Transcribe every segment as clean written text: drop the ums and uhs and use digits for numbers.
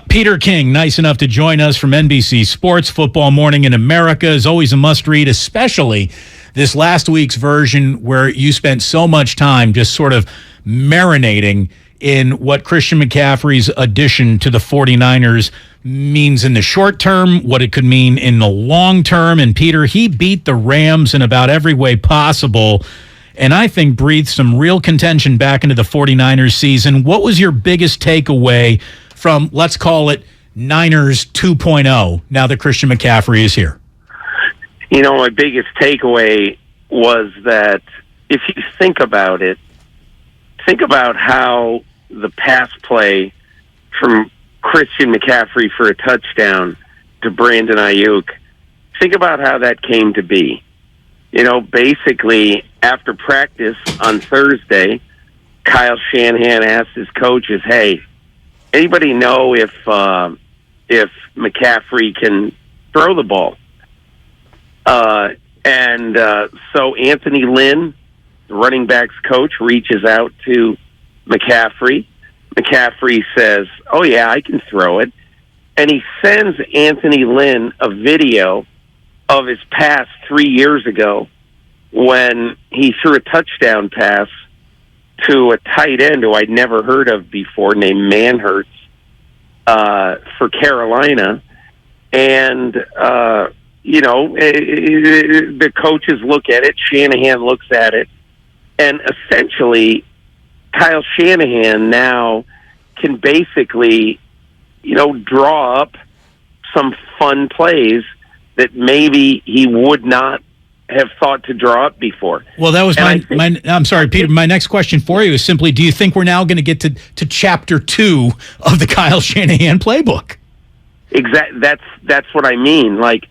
Peter King, nice enough to join us from NBC Sports. Football Morning in America is always a must-read, especially this last week's version where you spent so much time just sort of marinating in what Christian McCaffrey's addition to the 49ers means in the short term, what it could mean in the long term. And Peter, he beat the Rams in about every way possible, and I think breathed some real contention back into the 49ers season. What was your biggest takeaway from, let's call it, Niners 2.0, now that Christian McCaffrey is here? You know, my biggest takeaway was that if you think about it, think about how the pass play from Christian McCaffrey for a touchdown to Brandon Ayuk, think about how that came to be. You know, basically, after practice on Thursday, Kyle Shanahan asked his coaches, hey, anybody know if McCaffrey can throw the ball? So Anthony Lynn, the running backs coach, reaches out to McCaffrey. McCaffrey says, oh, yeah, I can throw it. And he sends Anthony Lynn a video of his pass 3 years ago when he threw a touchdown pass to a tight end who I'd never heard of before named Manhurts for Carolina. And, the coaches look at it, Shanahan looks at it, and essentially Kyle Shanahan now can basically, draw up some fun plays that maybe he would not have thought to draw up before. Well, that was I'm sorry, Peter, my next question for you is simply, do you think we're now going to get to chapter 2 of the Kyle Shanahan playbook? That's what I mean. Like,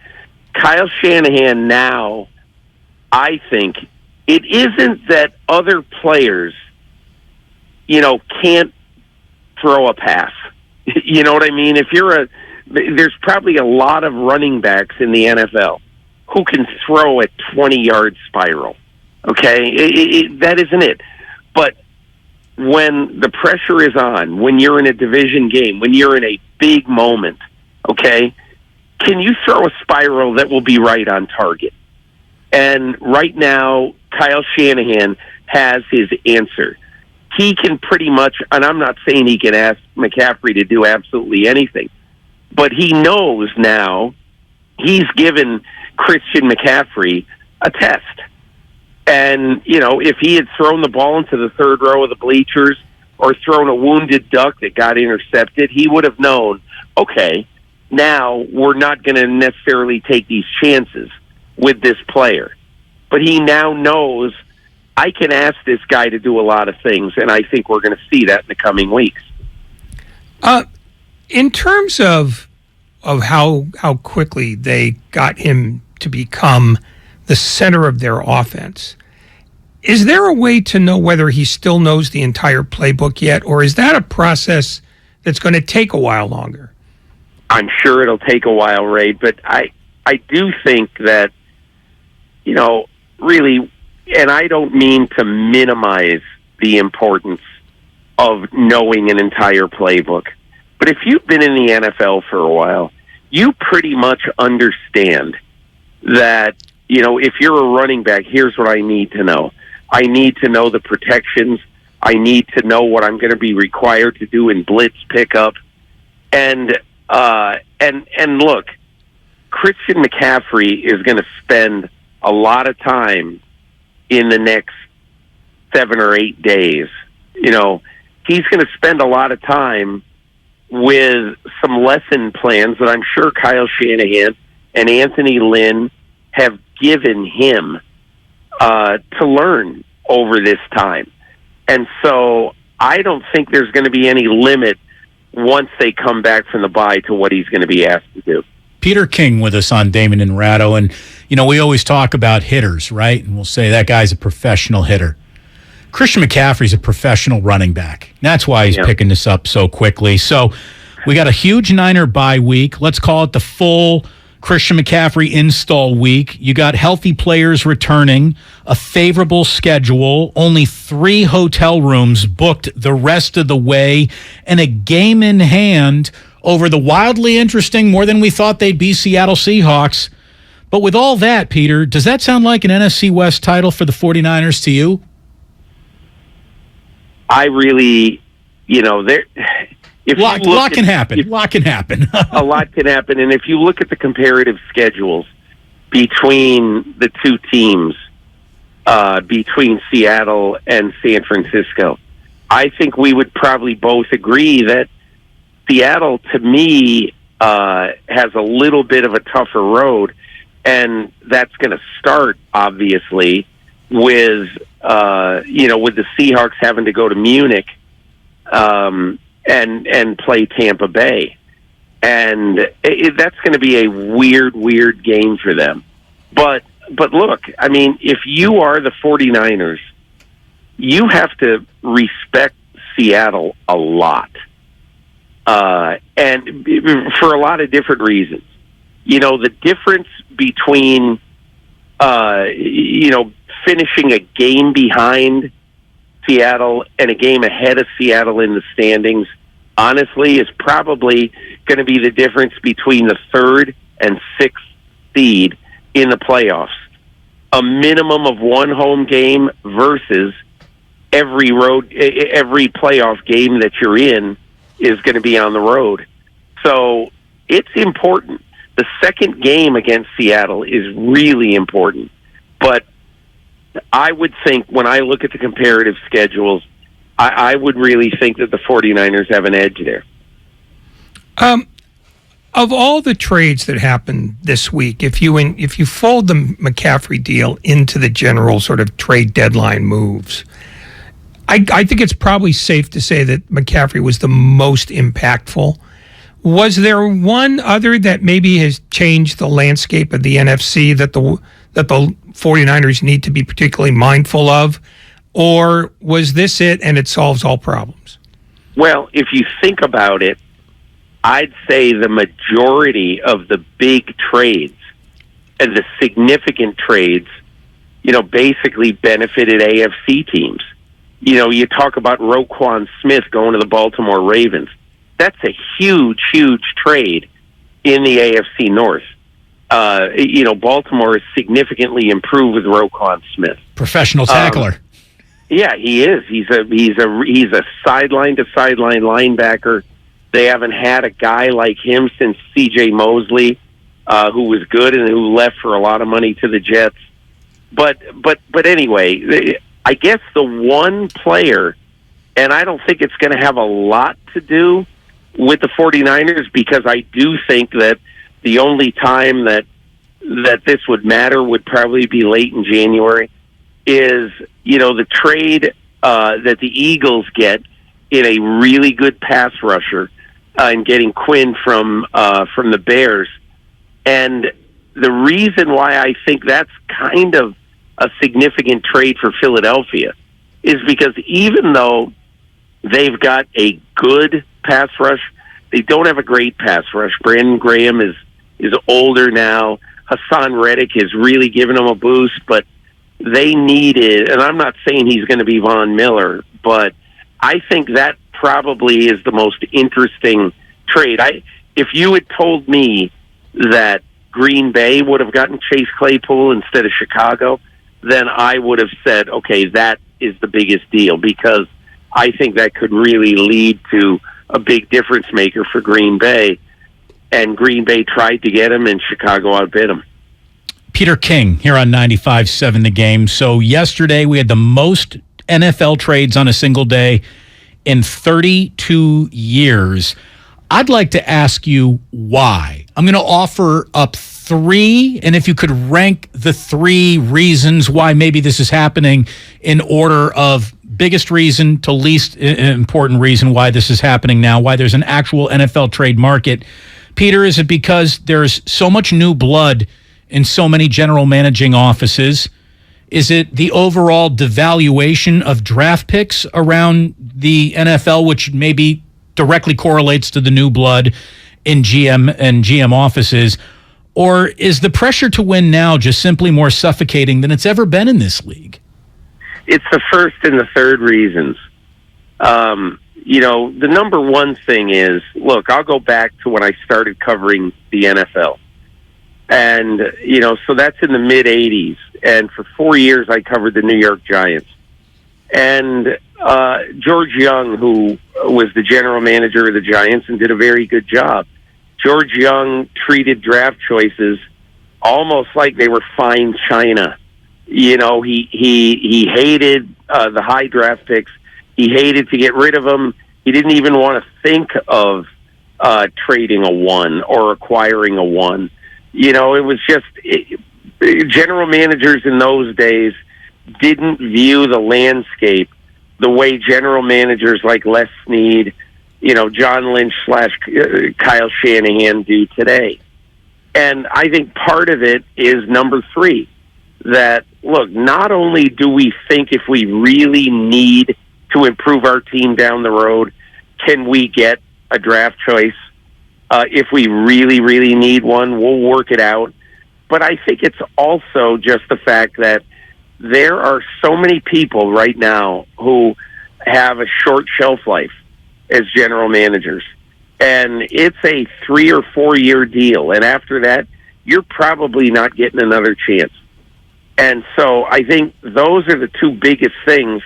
Kyle Shanahan now, I think, it isn't that other players, can't throw a pass. You know what I mean? There's probably a lot of running backs in the NFL who can throw a 20-yard spiral. Okay? That isn't it. But when the pressure is on, when you're in a division game, when you're in a big moment, okay, can you throw a spiral that will be right on target? And right now, Kyle Shanahan has his answer. He can pretty much, and I'm not saying he can ask McCaffrey to do absolutely anything, but he knows now he's given Christian McCaffrey a test. And, if he had thrown the ball into the third row of the bleachers or thrown a wounded duck that got intercepted, he would have known, okay, now we're not going to necessarily take these chances with this player. But he now knows I can ask this guy to do a lot of things, and I think we're going to see that in the coming weeks. In terms of how quickly they got him to become the center of their offense, is there a way to know whether he still knows the entire playbook yet, or is that a process that's going to take a while longer? I'm sure it'll take a while, Ray, but I do think that, really, and I don't mean to minimize the importance of knowing an entire playbook, but if you've been in the NFL for a while, you pretty much understand that, if you're a running back, here's what I need to know. I need to know the protections. I need to know what I'm going to be required to do in blitz pickup. And look, Christian McCaffrey is going to spend a lot of time in the next 7 or 8 days. He's going to spend a lot of time with some lesson plans that I'm sure Kyle Shanahan and Anthony Lynn have given him to learn over this time. And so I don't think there's going to be any limit once they come back from the bye to what he's going to be asked to do. Peter King with us on Damon and Ratto. And, we always talk about hitters, right? And we'll say that guy's a professional hitter. Christian McCaffrey's a professional running back. That's why he's picking this up so quickly. So we got a huge Niner bye week. Let's call it the full Christian McCaffrey install week. You got healthy players returning, a favorable schedule, only 3 hotel rooms booked the rest of the way, and a game in hand over the wildly interesting, more than we thought they'd be, Seattle Seahawks. But with all that, Peter, does that sound like an NFC West title for the 49ers to you? I really, there. If a lot can happen. A lot can happen. A lot can happen. And if you look at the comparative schedules between the two teams, between Seattle and San Francisco, I think we would probably both agree that Seattle, to me, has a little bit of a tougher road. And that's going to start, obviously, with the Seahawks having to go to Munich and play Tampa Bay. And that's going to be a weird game for them. But look, I mean, if you are the 49ers, you have to respect Seattle a lot. And for a lot of different reasons. The difference between, finishing a game behind Seattle and a game ahead of Seattle in the standings, honestly, is probably going to be the difference between the 3rd and 6th seed in the playoffs. A minimum of one home game versus every playoff game that you're in is going to be on the road. So it's important. The second game against Seattle is really important. But I would think, when I look at the comparative schedules, I would really think that the 49ers have an edge there. Of all the trades that happened this week, if you fold the McCaffrey deal into the general sort of trade deadline moves, I think it's probably safe to say that McCaffrey was the most impactful. Was there one other that maybe has changed the landscape of the NFC that the 49ers need to be particularly mindful of? Or was this it and it solves all problems? Well, if you think about it, I'd say the majority of the big trades and the significant trades, basically benefited AFC teams. You talk about Roquan Smith going to the Baltimore Ravens. That's a huge trade in the AFC North. Baltimore is significantly improved with Roquan Smith. Professional tackler. Yeah, he is. He's a sideline to sideline linebacker. They haven't had a guy like him since C.J. Mosley, who was good and who left for a lot of money to the Jets. But anyway, I guess the one player, and I don't think it's going to have a lot to do with the 49ers, because I do think that the only time that this would matter would probably be late in January, is, the trade that the Eagles get in a really good pass rusher and getting Quinn from the Bears. And the reason why I think that's kind of a significant trade for Philadelphia is because even though they've got a good pass rush, they don't have a great pass rush. Brandon Graham is older now. Hassan Reddick has really given them a boost, but they needed, and I'm not saying he's going to be Von Miller, but I think that probably is the most interesting trade. If you had told me that Green Bay would have gotten Chase Claypool instead of Chicago, then I would have said, okay, that is the biggest deal, because I think that could really lead to a big difference maker for Green Bay. And Green Bay tried to get him, and Chicago outbid him. Peter King here on 95.7 The Game. So yesterday we had the most NFL trades on a single day in 32 years. I'd like to ask you why. I'm going to offer up 3, and if you could rank the 3 reasons why maybe this is happening in order of biggest reason to least important reason why this is happening now, why there's an actual NFL trade market. Peter, is it because there's so much new blood in so many general managing offices? Is it the overall devaluation of draft picks around the NFL, which maybe directly correlates to the new blood in GM and GM offices? Or is the pressure to win now just simply more suffocating than it's ever been in this league? It's the first and the third reasons. the number one thing is, look, I'll go back to when I started covering the NFL. And, so that's in the mid-'80s. And for 4 years, I covered the New York Giants. And George Young, who was the general manager of the Giants and did a very good job, George Young treated draft choices almost like they were fine china. He hated the high draft picks. He hated to get rid of them. He didn't even want to think of trading a one or acquiring a one. It was just general managers in those days didn't view the landscape the way general managers like Les Snead, John Lynch / Kyle Shanahan do today. And I think part of it is number three, that, look, not only do we think if we really need to improve our team down the road, can we get a draft choice? If we really, really need one, we'll work it out. But I think it's also just the fact that there are so many people right now who have a short shelf life as general managers. And it's a 3 or 4 year deal. And after that, you're probably not getting another chance. And so I think those are the two biggest things.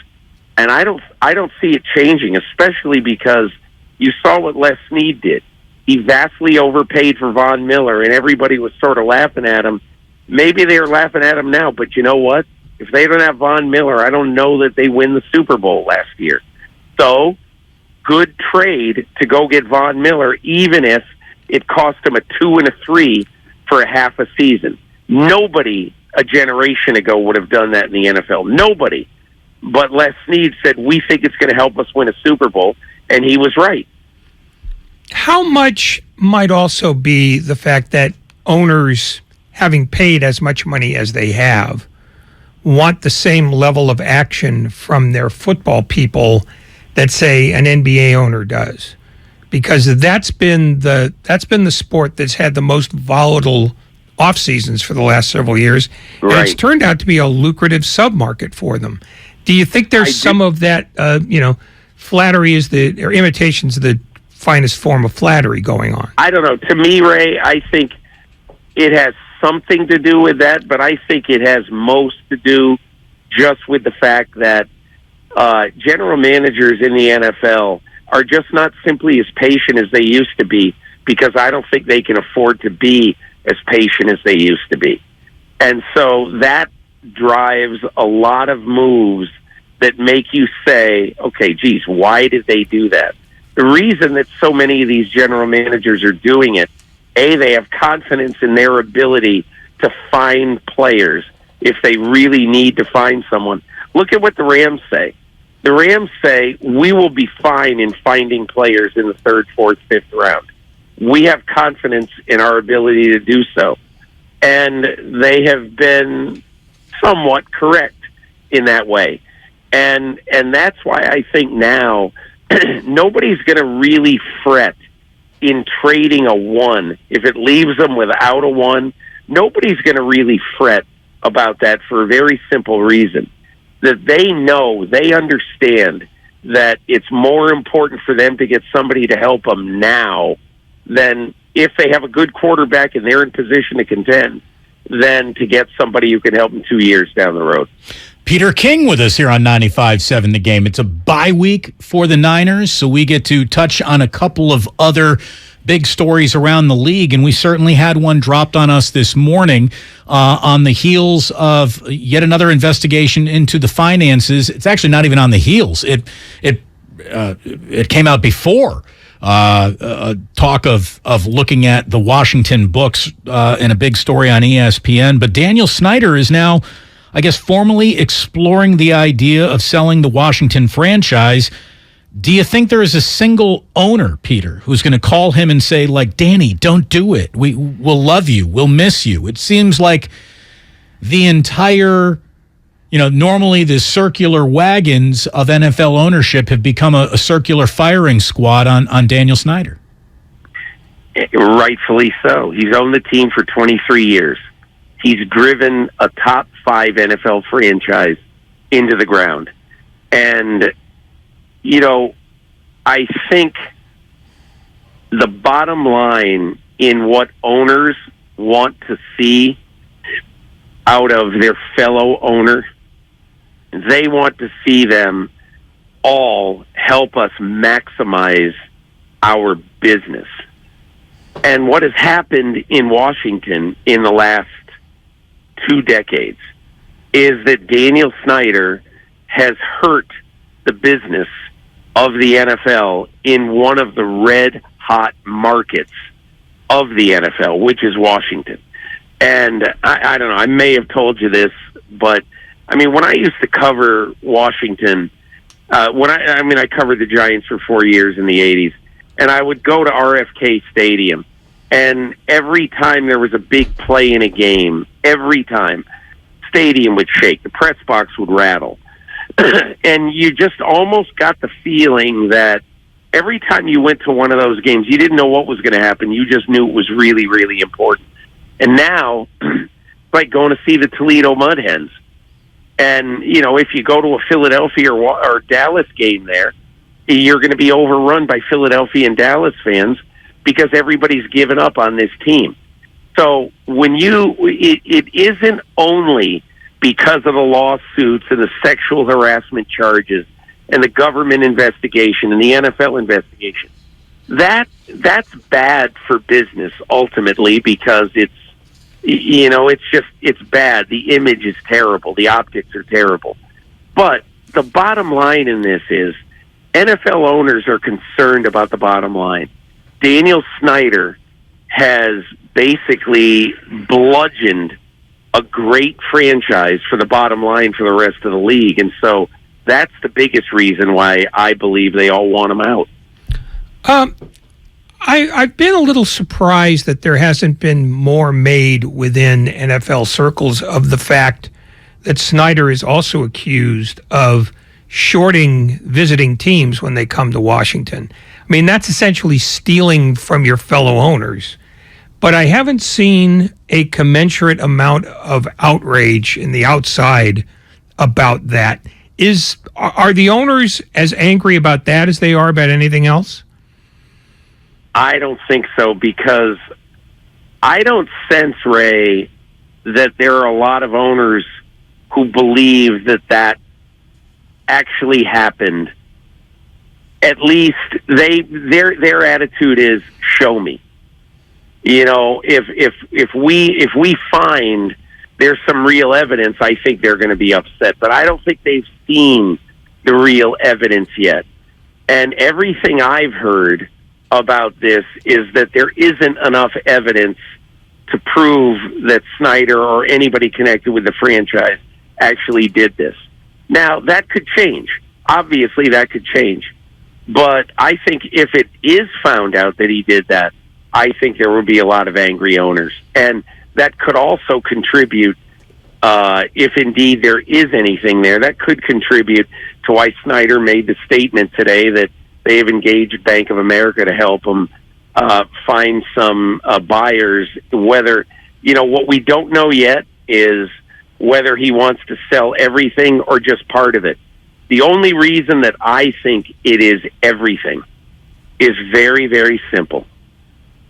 And I don't see it changing, especially because you saw what Les Snead did. He vastly overpaid for Von Miller, and everybody was sort of laughing at him. Maybe they're laughing at him now, but you know what? If they don't have Von Miller, I don't know that they win the Super Bowl last year. So, good trade to go get Von Miller, even if it cost him a 2 and a 3 for a half a season. Nobody a generation ago would have done that in the NFL. Nobody. But Les Snead said, we think it's going to help us win a Super Bowl, and he was right. How much might also be the fact that owners, having paid as much money as they have, want the same level of action from their football people that, say, an NBA owner does? Because that's been the sport that's had the most volatile off seasons for the last several years, and it's turned out to be a lucrative submarket for them. Do you think there's some of that? Flattery or imitation's the finest form of flattery going on. I don't know. To me, Ray, I think it has something to do with that, but I think it has most to do just with the fact that general managers in the NFL are just not simply as patient as they used to be, because I don't think they can afford to be as patient as they used to be. And so that drives a lot of moves that make you say, okay, geez, why did they do that? The reason that so many of these general managers are doing it, A, they have confidence in their ability to find players if they really need to find someone. Look at what the Rams say. The Rams say, we will be fine in finding players in the 3rd, 4th, 5th round. We have confidence in our ability to do so. And they have been somewhat correct in that way. And that's why I think now nobody's going to really fret in trading a one. If it leaves them without a one, nobody's going to really fret about that for a very simple reason. That they understand that it's more important for them to get somebody to help them now than if they have a good quarterback and they're in position to contend, than to get somebody who can help them 2 years down the road. Peter King with us here on 95.7 The Game. It's a bye week for the Niners, so we get to touch on a couple of other big stories around the league, and we certainly had one dropped on us this morning on the heels of yet another investigation into the finances. It's actually not even on the heels. It came out before talk of looking at the Washington books in a big story on ESPN. But Daniel Snyder is now, I guess, formally exploring the idea of selling the Washington franchise. Do you think there is a single owner, Peter, who's going to call him and say, like, Danny, don't do it. We'll love you. We'll miss you. It seems like the entire, normally the circular wagons of NFL ownership have become a circular firing squad on Daniel Snyder. Rightfully so. He's owned the team for 23 years. He's driven a top 5 NFL franchise into the ground. And, I think the bottom line in what owners want to see out of their fellow owner, they want to see them all help us maximize our business. And what has happened in Washington in the last 2 decades is that Daniel Snyder has hurt the business of the NFL in one of the red-hot markets of the NFL, which is Washington. And I don't know, I may have told you this, but, I mean, when I used to cover Washington, I covered the Giants for 4 years in the 80s, and I would go to RFK Stadium, and every time there was a big play in a game, every time, stadium would shake, the press box would rattle. And you just almost got the feeling that every time you went to one of those games, you didn't know what was going to happen. You just knew it was really, really important. And now, it's like going to see the Toledo Mud Hens. And, you know, if you go to a Philadelphia or Dallas game there, you're going to be overrun by Philadelphia and Dallas fans because everybody's given up on this team. So when it isn't only because of the lawsuits and the sexual harassment charges and the government investigation and the NFL investigation. That's bad for business ultimately because it's bad. The image is terrible. The optics are terrible. But the bottom line in this is NFL owners are concerned about the bottom line. Daniel Snyder has basically bludgeoned a great franchise for the bottom line for the rest of the league. And so that's the biggest reason why I believe they all want him out. I've been a little surprised that there hasn't been more made within NFL circles of the fact that Snyder is also accused of shorting visiting teams when they come to Washington. I mean, that's essentially stealing from your fellow owners. But I haven't seen a commensurate amount of outrage in the outside about that. Are the owners as angry about that as they are about anything else? I don't think so, because I don't sense, Ray, that there are a lot of owners who believe that actually happened. At least their attitude is, show me. You know, if we find there's some real evidence, I think they're going to be upset. But I don't think they've seen the real evidence yet. And everything I've heard about this is that there isn't enough evidence to prove that Snyder or anybody connected with the franchise actually did this. Now, that could change. Obviously, that could change. But I think if it is found out that he did that, I think there will be a lot of angry owners. And that could also contribute, if indeed there is anything there, that could contribute to why Snyder made the statement today that they have engaged Bank of America to help them find some buyers. Whether, what we don't know yet is whether he wants to sell everything or just part of it. The only reason that I think it is everything is very, very simple.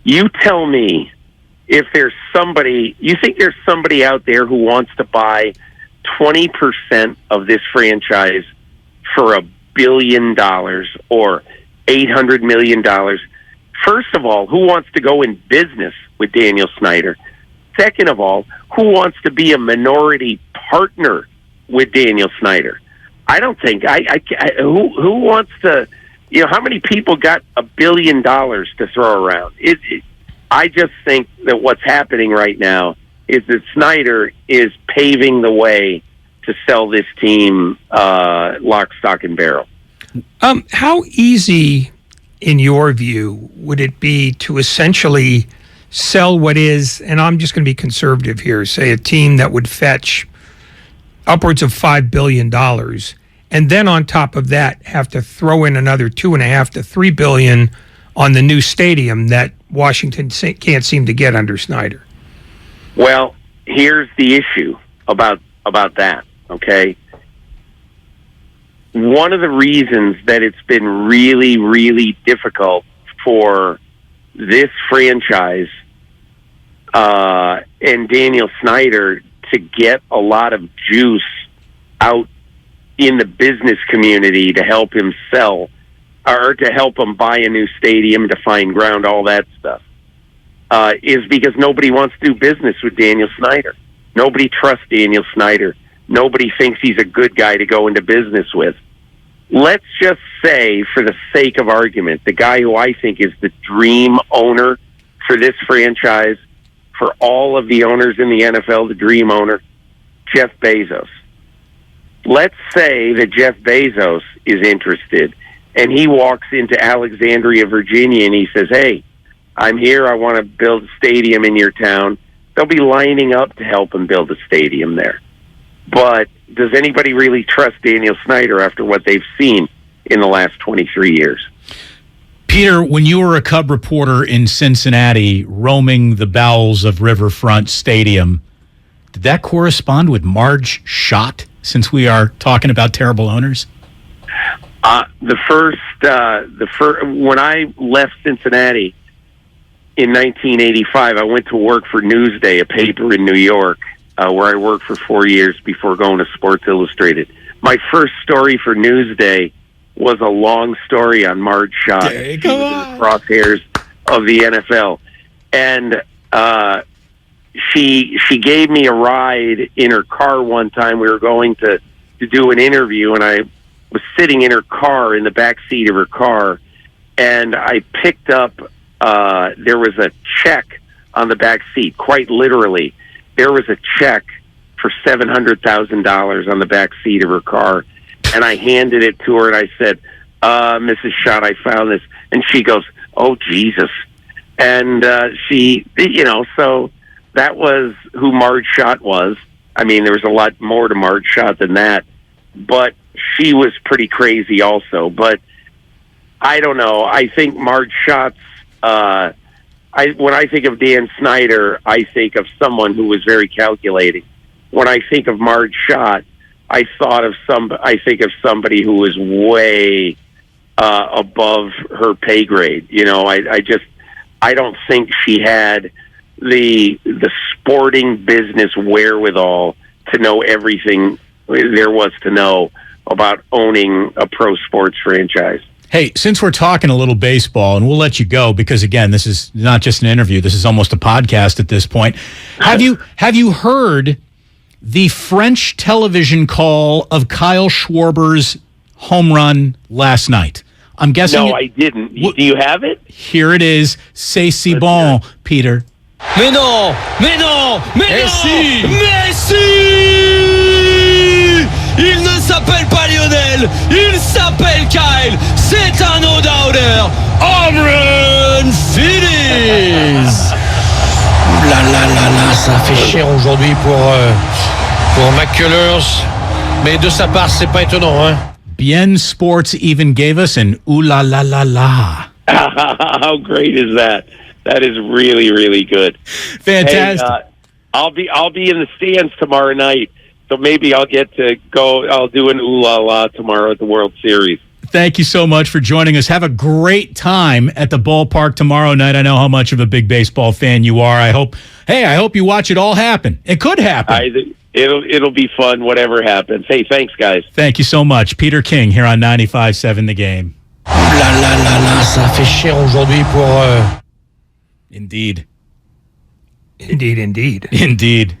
You tell me if there's somebody, you think there's somebody out there who wants to buy 20% of this franchise for $1 billion or $800 million. First of all, who wants to go in business with Daniel Snyder? Second of all, who wants to be a minority partner with Daniel Snyder? I don't think who wants to, how many people got $1 billion to throw around? I just think that what's happening right now is that Snyder is paving the way to sell this team lock, stock, and barrel. How easy, in your view, would it be to essentially sell what is, and I'm just going to be conservative here, say a team that would fetch upwards of $5 billion, and then on top of that have to throw in another $2.5 to $3 billion on the new stadium that Washington can't seem to get under Snyder? Well, here's the issue about that, okay? one of the reasons that it's been really, really difficult for this franchise and Daniel Snyder to get a lot of juice out in the business community to help him sell or to help him buy a new stadium, to find ground, all that stuff, is because nobody wants to do business with Daniel Snyder. Nobody trusts Daniel Snyder. Nobody thinks he's a good guy to go into business with. Let's just say, for the sake of argument, the guy who I think is the dream owner for this franchise, for all of the owners in the NFL, the dream owner, Jeff Bezos. Let's say that Jeff Bezos is interested, and he walks into Alexandria, Virginia, and he says, hey, I'm here. I want to build a stadium in your town. They'll be lining up to help him build a stadium there. But does anybody really trust Daniel Snyder after what they've seen in the last 23 years? Peter, when you were a Cub reporter in Cincinnati, roaming the bowels of Riverfront Stadium, did that correspond with Marge Schott, since we are talking about terrible owners? The first when I left Cincinnati in 1985, I went to work for Newsday, a paper in New York, where I worked for 4 years before going to Sports Illustrated. My first story for Newsday was a long story on Marge Schott. She was in the crosshairs of the NFL. And she gave me a ride in her car one time. We were going to do an interview, and I was sitting in her car, in the back seat of her car, and I picked up, there was a check on the back seat, quite literally. There was a check for $700,000 on the back seat of her car, and I handed it to her, and I said, Mrs. Schott, I found this. And she goes, oh, Jesus. And she, so that was who Marge Schott was. I mean, there was a lot more to Marge Schott than that, but she was pretty crazy also. But I don't know. I think Marge Schott's, when I think of Dan Snyder, I think of someone who was very calculating. When I think of Marge Schott, I think of somebody who was way above her pay grade. I don't think she had the sporting business wherewithal to know everything there was to know about owning a pro sports franchise. Hey, since we're talking a little baseball, and we'll let you go because, again, this is not just an interview. This is almost a podcast at this point. Have you heard the French television call of Kyle Schwarber's home run last night? I'm guessing. No, I didn't. Do you have it? Here it is. C'est si bon, Peter. Mais non! Mais non! Mais non! Mais si! Il ne s'appelle pas Lionel, il s'appelle Kyle. C'est un no-doubter. Home run finish! Là là là là, ça fait cher aujourd'hui pour McCullers. Mais de sa part, c'est pas étonnant, hein? BN Sports even gave us an ooh la la la la. How great is that? That is really, really good. Fantastic. Hey, I'll be in the stands tomorrow night, so maybe I'll get to go. I'll do an ooh la la tomorrow at the World Series. Thank you so much for joining us. Have a great time at the ballpark tomorrow night. I know how much of a big baseball fan you are. I hope you watch it all happen. It could happen. It'll be fun, whatever happens. Hey, thanks, guys. Thank you so much. Peter King here on 95.7 The Game. Là là là là, ça fait cher aujourd'hui pour... Indeed. Indeed, indeed. Indeed.